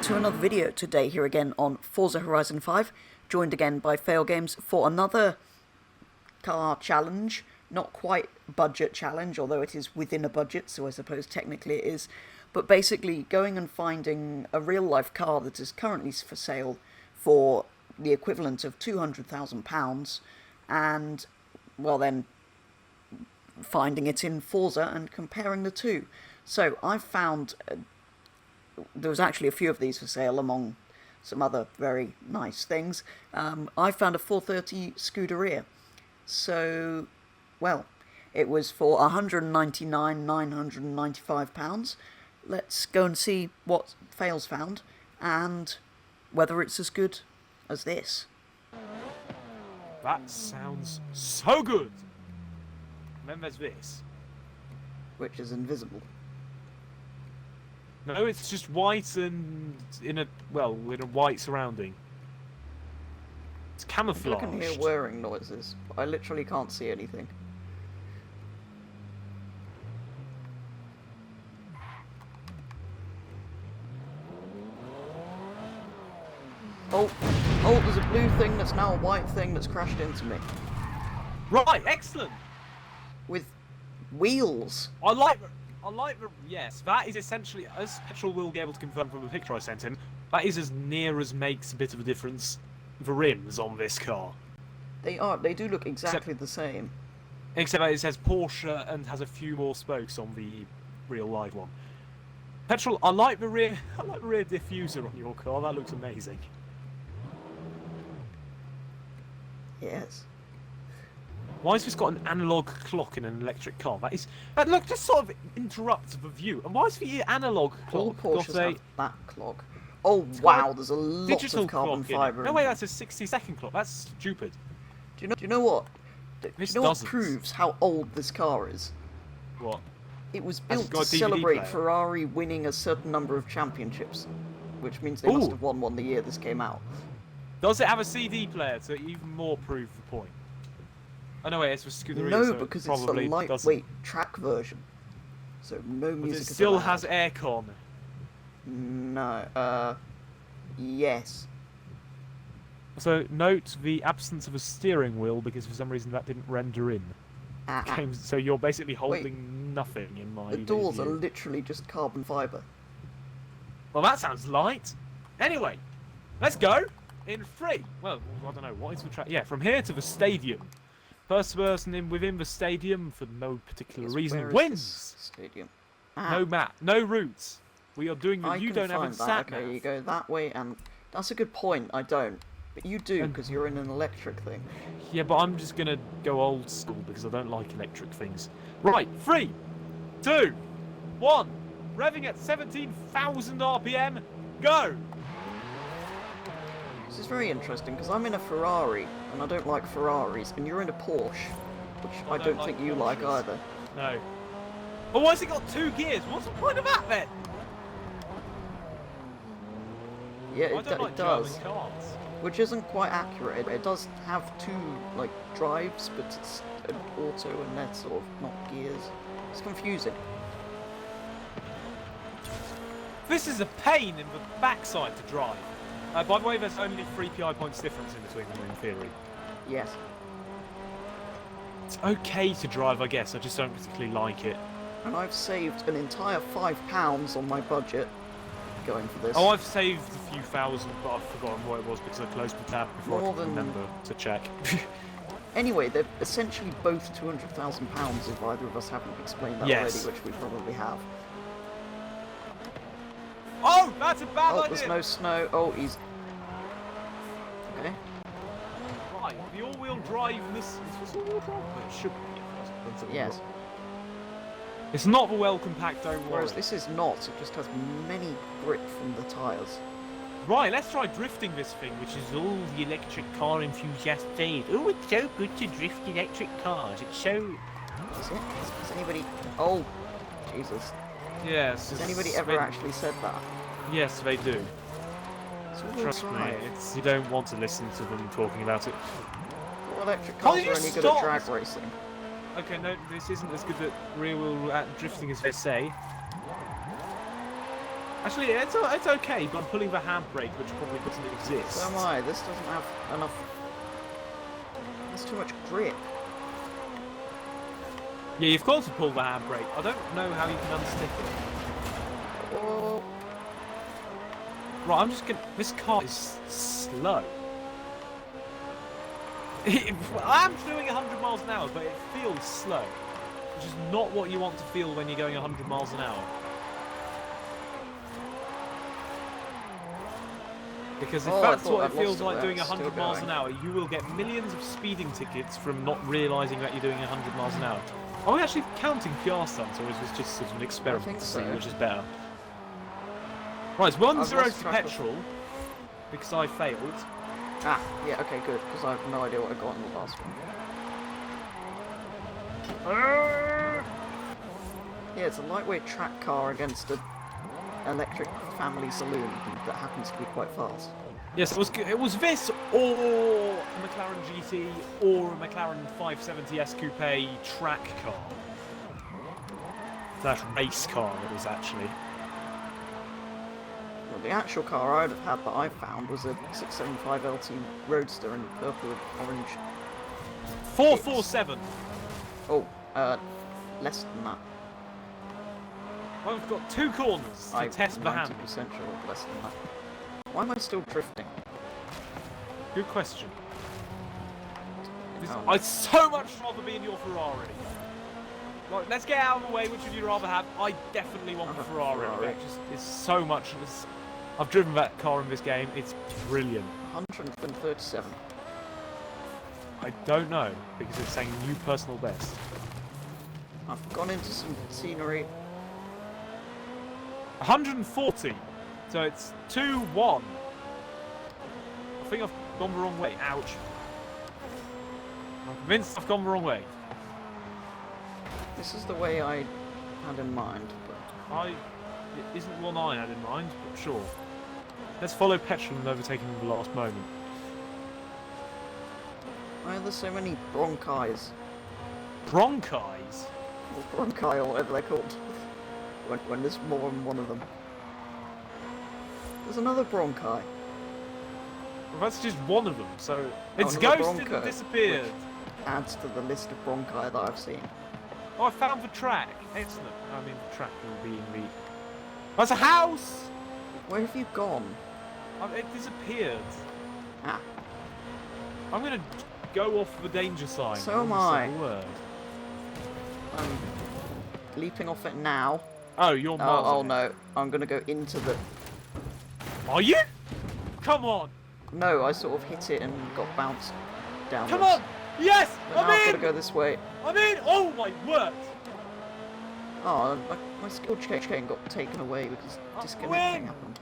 to another video today here again on Forza Horizon 5, joined again by Failgames for another car challenge. Not quite budget challenge, although it is within a budget, so I suppose technically it is. But basically going and finding a real-life car that is currently for sale for the equivalent of £200,000 and, well then, finding it in Forza and comparing the two. So I've found... there was actually a few of these for sale among some other very nice things. I found a 430 Scuderia. So, well, it was for £199,995. Let's go and see what Fails found and whether it's as good as this. That sounds so good! And then there's this. Which is invisible. No, it's just white and in a white surrounding. It's camouflaged. I can hear whirring noises, but I literally can't see anything. Oh, there's a blue thing that's now a white thing that's crashed into me. Right, excellent! With wheels. I like the... Yes, that is essentially, as Petrol will be able to confirm from the picture I sent him, that is as near as makes a bit of a difference the rims on this car. They do look exactly the same. Except that it says Porsche and has a few more spokes on the real live one. Petrol, I like the rear diffuser on your car, that looks amazing. Yes. Why has this got an analog clock in an electric car? That look just sort of interrupts the view. And why is the analog clock All Porsches got have that clock. Oh wow, there's a lot digital of carbon clock in fibre. it? No way, that's a 60-second clock. That's stupid. Do you know what? Do you know what doesn't. proves how old this car is? What? It was Has built it got to a DVD celebrate player? Ferrari winning a certain number of championships, which means they must Ooh. have won one the year this came out. Does it have a CD player to even more prove the point? Oh no, wait, it's for Scuderia, No, so because it it's the probably lightweight doesn't. track version, so no But music it is still allowed. has aircon. No, yes. So note the absence of a steering wheel because for some reason that didn't render in. So you're basically holding nothing in my The doors are view. literally just carbon fibre. Well, that sounds light. Anyway, let's go in 3. Well, I don't know, what is the track? Yeah, from here to the stadium. First person within the stadium, for no particular reason, Where is wins. this stadium? No map, no routes. We are doing the I you can don't have a find that. sat Okay, nav. you go that way, and that's a good point. I don't, but you do And- because you're in an electric thing. Yeah, but I'm just gonna go old school because I don't like electric things. Right, 3, 2, 1. Revving at 17,000 RPM. Go! This is very interesting because I'm in a Ferrari and I don't like Ferraris, and you're in a Porsche, which I don't think you like Porsches. either. No. But why has it got 2 gears? What's the point of that then? Yeah, I it don't like does, German cars. which isn't quite accurate. It does have 2 like drives, but it's an auto and they're sort of not gears. It's confusing. This is a pain in the backside to drive. By the way, there's only 3 PI points difference in between them in theory. Yes. It's okay to drive, I guess. I just don't particularly like it. And I've saved an entire £5 on my budget going for this. Oh, I've saved a few thousand, but I've forgotten what it was because I closed the tab before More I could than- remember to check. Anyway, they're essentially both £200,000 if either of us haven't explained that Yes. already, which we probably have. Oh, that's a bad Oh, idea! there's no snow. Oh, he's... Okay. Right, the all-wheel drive in this... Is this all-wheel drive? Well, it should be. It's all-wheel. Yes. It's not the welcome pack, don't worry. Whereas this is not. It just has many grip from the tyres. Right, let's try drifting this thing, which is all the electric car enthusiasts say. Oh, it's so good to drift electric cars. It's so... Is it? Has anybody... Oh, Jesus. Yes. Has anybody ever actually said that? Yes, they do. It's all-wheel Trust me, drive. you don't want to listen to them talking about it. Well, electric Can't cars you are only good stop? at drag racing. Okay, no, this isn't as good at rear-wheel drifting as they say. Actually, it's okay, but I'm pulling the handbrake, which probably doesn't exist. So am I. This doesn't have enough... There's too much grip. Yeah, you've got to pull the handbrake. I don't know how you can unstick it. Oh. Right, I'm just gonna... This car is slow. I'm doing 100 miles an hour, but it feels slow. Which is not what you want to feel when you're going 100 miles an hour. Because if that's what it feels like doing 100 miles an hour, you will get millions of speeding tickets from not realising that you're doing 100 miles an hour. Are we actually counting PR stunts, or is this just sort of an experiment to see which is better? Right, it's 1-0 to petrol, because I failed. Ah, yeah, okay, good, because I have no idea what I got in the last one. Yeah, it's a lightweight track car against an electric family saloon that happens to be quite fast. Yes, it was this, or a McLaren GT, or a McLaren 570 S Coupe track car. That race car it was actually. Well, the actual car I'd have had that I found was a 675 LT Roadster in purple and orange. 447. Oh, less than that. Well, we've got 2 corners to test the hand. 90% sure less than that. Why am I still drifting? Good question. Oh. I'd so much rather be in your Ferrari. Like, let's get out of the way. Which would you rather have? I definitely want the Ferrari. It just is so much. I've driven that car in this game. It's brilliant. 137. I don't know because it's saying new personal best. I've gone into some scenery. 140. So it's 2-1. I think I've gone the wrong way. Ouch. I'm convinced I've gone the wrong way. This is the way I had in mind. But... It isn't one I had in mind, but sure. Let's follow Petrol and overtake him in the last moment. Why are there so many bronchis? Bronchis? Or bronchi, or whatever they're called. When there's more than one of them. There's another bronchi. Well, that's just one of them, so... It's ghosted and disappeared. Adds to the list of bronchi that I've seen. Oh, I found the track. Excellent. I mean, the track will be in the... That's a house! Where have you gone? It disappeared. Ah. I'm going to go off the danger sign. So am I. Word. I'm leaping off it now. Oh, you're miles Oh no, I'm going to go into the... Are you? Come on! No, I sort of hit it and got bounced downwards. Come on! Yes! But now I've got to go this way. I'm in! Oh my word! Oh, my skill chain got taken away because disconnecting happened.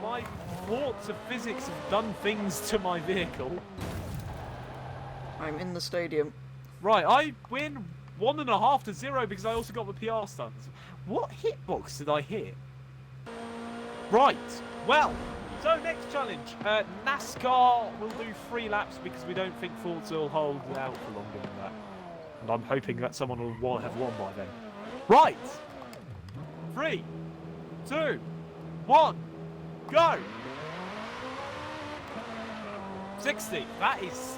My thoughts of physics have done things to my vehicle. I'm in the stadium. Right, I win 1.5 to 0 because I also got the PR stunts. What hitbox did I hit? Right, well, so next challenge. NASCAR will do 3 laps because we don't think Forza will hold out for longer than that. And I'm hoping that someone will have won by then. Right! 3, 2, 1, go! 60, that is...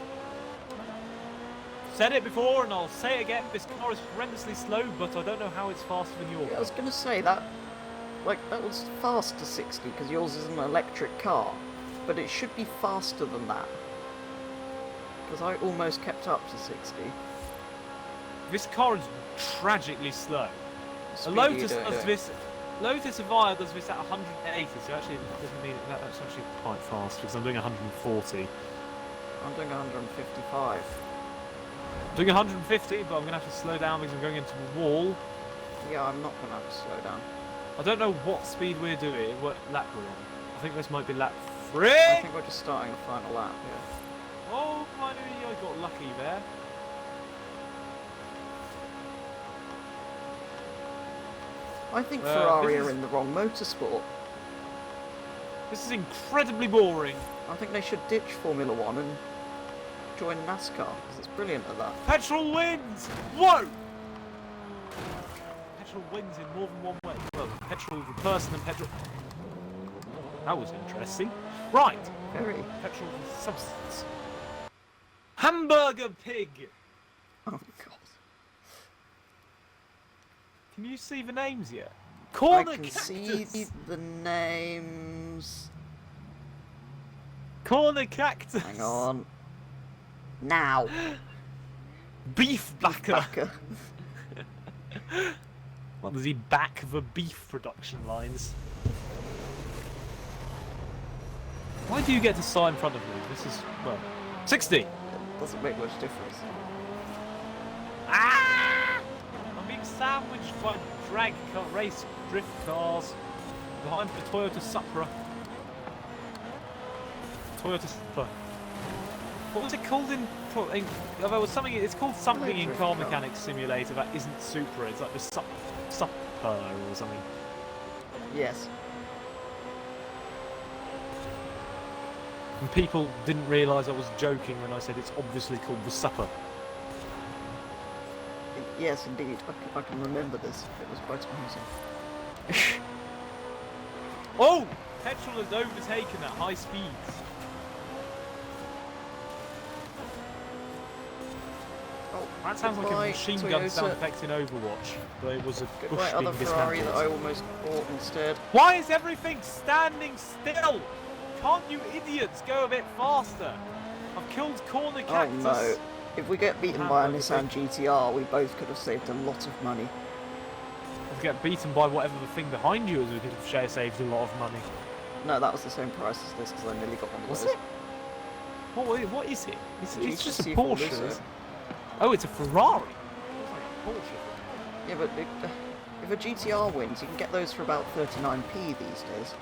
Said it before and I'll say it again, this car is horrendously slow, but I don't know how it's faster than yours. Yeah, I was going to say that, that was fast to 60 because yours is an electric car, but it should be faster than that. Because I almost kept up to 60. This car is tragically slow. A Lotus does this. Lotus Evija does this at 180, so actually it doesn't mean that's actually quite fast because I'm doing 140. I'm doing 155. I'm doing 150, but I'm going to have to slow down because I'm going into the wall. Yeah, I'm not going to have to slow down. I don't know what speed we're doing, what lap we're on. I think this might be lap 3. I think we're just starting the final lap, yeah. Oh, finally I got lucky there. I think Ferrari are in the wrong motorsport. This is incredibly boring. I think they should ditch Formula 1 and join NASCAR, because it's brilliant at that. Petrol wins! Whoa! petrol wins in more than one way. Well, petrol the person and petrol... That was interesting. Right. Very. Petrol the substance. Hamburger pig. Oh, God. Can you see the names yet? I Corner can cactus. see the names. Corner cactus. Hang on. Now. Beef backer. Backer. What, does he back the beef production lines? Why do you get to sign in front of me? This is, well, 60. It doesn't make much difference. Ah! I'm being sandwiched by drag car race drift cars behind the Toyota Supra. Toyota Supra. What was it called in? There was something. It's called something in Car Mechanics Simulator that isn't Supra. It's like the Supra or something. Yes. And people didn't realise I was joking when I said it's obviously called the Supper. Yes, indeed. I can remember this. It was quite amusing. Oh! Petrol has overtaken at high speeds. Oh, That sounds like a goodbye, machine gun Toyota. sound effect in Overwatch, but it was a Goodbye, bush other being Ferrari that I dismantled. almost bought instead. Why is everything standing still? Can't you idiots go a bit faster? I've killed corner Oh cactus. no. If we get beaten by a Hamburger Nissan GTR, we both could have saved a lot of money. If you get beaten by whatever the thing behind you is, we could have saved a lot of money. No, that was the same price as this because I nearly got one of Was those. it? What is it? It's just a GTC Porsche. Forza. Isn't it? Oh, it's a Ferrari. It's like a Porsche. Yeah, but if a GTR wins, you can get those for about 39p these days.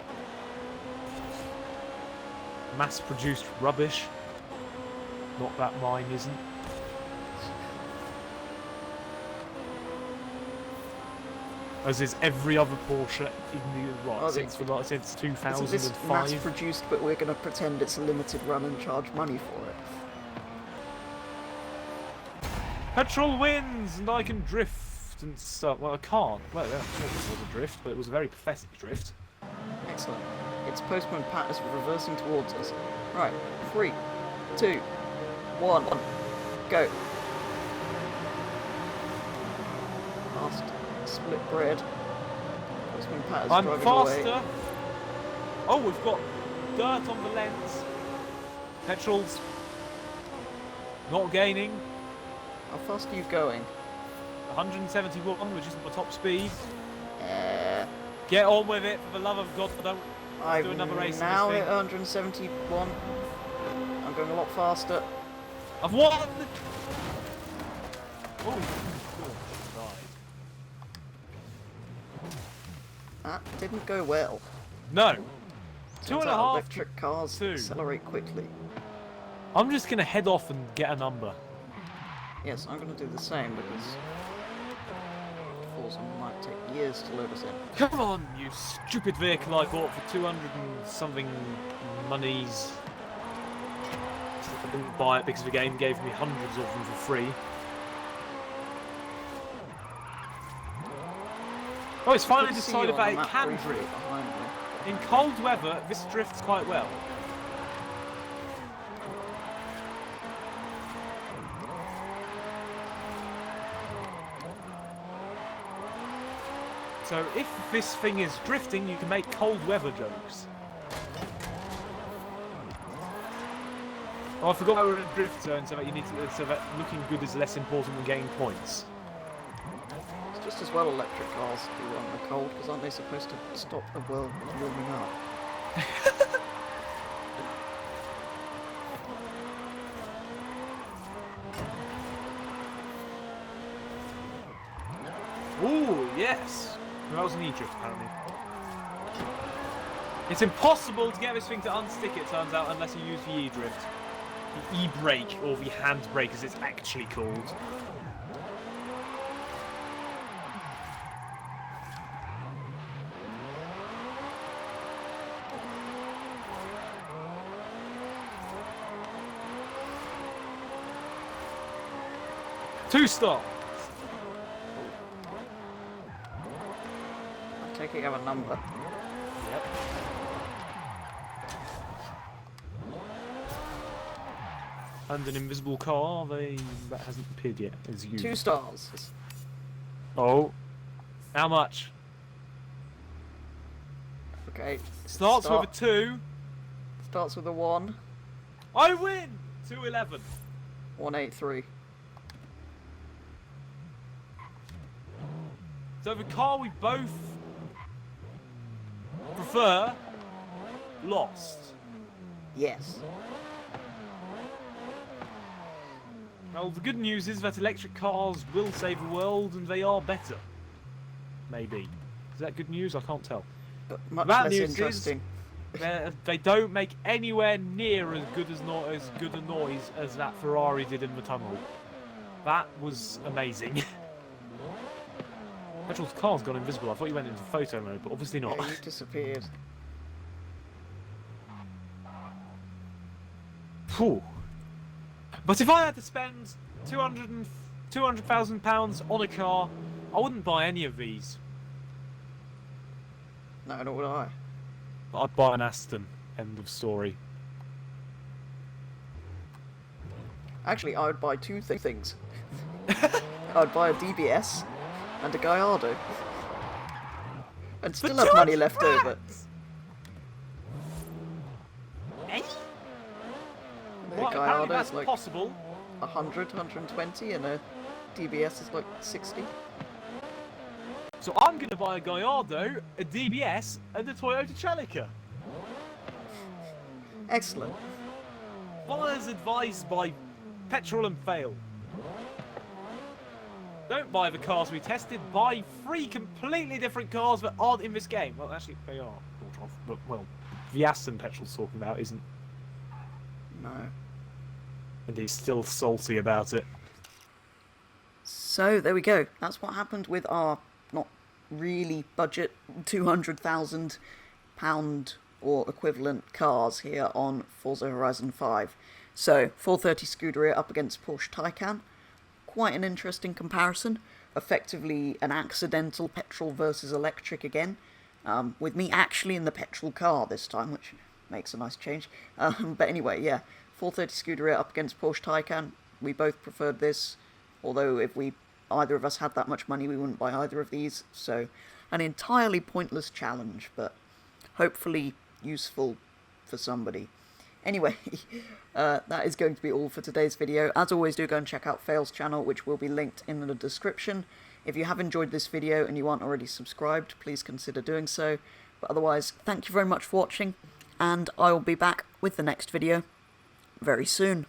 Mass-produced rubbish. Not that mine isn't. As is every other Porsche in the Oh, since 2005. Isn't this mass-produced, but we're going to pretend it's a limited run and charge money for it? Petrol wins, and I can drift and stuff. Well, I can't. Well, yeah, sure, it was a drift, but it was a very pathetic drift. Excellent. Its postman Pat is reversing towards us. Right, 3, 2, 1, go. Fast, split bread. Postman Pat is I'm driving faster. away. Oh, we've got dirt on the lens. Petrol's not gaining. How fast are you going? 171, which isn't my top speed. Uh, Get on with it, for the love of God! Don't I've do another race. now in hit this thing. 171. I'm going a lot faster. I've won. Oh, That didn't go well. no. Turns 2.5. out electric cars 2. accelerate quickly. I'm just gonna head off and get a number. Yes, I'm going to do the same because Forza might take years to load us in. Come on, you stupid vehicle I bought for 200 and something monies. I didn't buy it because the game gave me hundreds of them for free. Oh, it's finally Couldn't see decided you on that the it map can briefly drift. behind me. In cold weather, this drifts quite well. So if this thing is drifting, you can make cold weather jokes. Oh, I forgot we were in a drift zone, so that looking good is less important than getting points. It's just as well electric cars do run in the cold, because aren't they supposed to stop the world warming up? Ooh, yes! That was an E-drift, apparently. It's impossible to get this thing to unstick, it turns out, unless you use the E-drift. The E-brake, or the handbrake as it's actually called. Two stop. take it you have a number. Yep. And an invisible car, that hasn't appeared yet, as you. 2 stars. Oh. How much? Okay. Starts with a 2. Starts with a 1. I win! 211. 183. So the car we both prefer lost. Yes. Well, the good news is that electric cars will save the world, and they are better. Maybe. Is that good news? I can't tell. But much Bad less news interesting. is they don't make anywhere near as good a noise as that Ferrari did in the tunnel. That was amazing. Petrol's car's gone invisible. I thought you went into photo mode, but obviously not. Yeah, you disappeared. Phew. But if I had to spend £200,000 on a car, I wouldn't buy any of these. No, nor would I. I'd buy an Aston. End of story. Actually, I would buy 2 things. I'd buy a DBS and a Gallardo. And still have money left over. Eh? The Well, apparently Gallardo that's is like possible. 100, 120, and a DBS is like 60. So I'm going to buy a Gallardo, a DBS, and a Toyota Celica. Excellent. Buyers advised by Petrol and Fail. Don't buy the cars we tested, buy 3 completely different cars that aren't in this game. Well, actually, they are, sort of, but, well, the Aston Petrol's talking about isn't. No. And he's still salty about it. So, there we go. That's what happened with our not really budget £200,000 or equivalent cars here on Forza Horizon 5. So, 430 Scuderia up against Porsche Taycan. Quite an interesting comparison. Effectively an accidental petrol versus electric again. With me actually in the petrol car this time, which makes a nice change. But anyway, yeah. 430 Scuderia up against Porsche Taycan. We both preferred this. Although if either of us had that much money, we wouldn't buy either of these. So, an entirely pointless challenge, but hopefully useful for somebody. Anyway, that is going to be all for today's video. As always, do go and check out Fail's channel, which will be linked in the description. If you have enjoyed this video and you aren't already subscribed, please consider doing so. But otherwise, thank you very much for watching, and I will be back with the next video very soon.